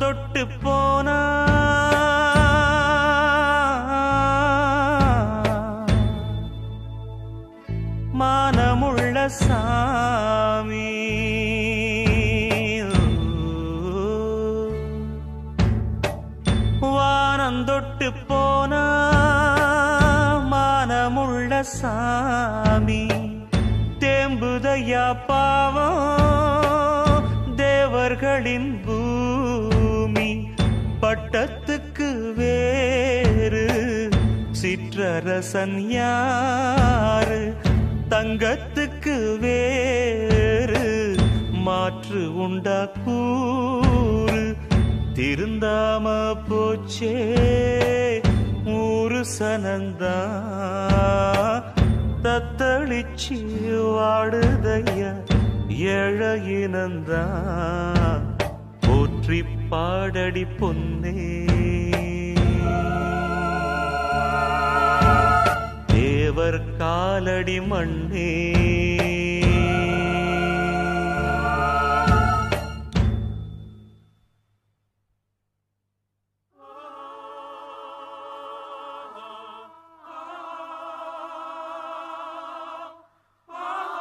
தொட்டு போனா மானமுள்ள சாமி வானம் தொட்டு போனா மானமுள்ள சாமி தேம்புதையா பாவம் தேவர்களின் பூமி பட்டத்துக்கு வேறு சிற்றரசன் யாரு தங்கத்துக்கு வேறு மாற்று உண்டா கூறு திருந்தாம போச்சே ஊரு சனந்தா தத்தளிச்சு வாடுதையா ஏழையினந்தா போற்றி பாடடி பொன்னே தேவர் காலடி மண்ணே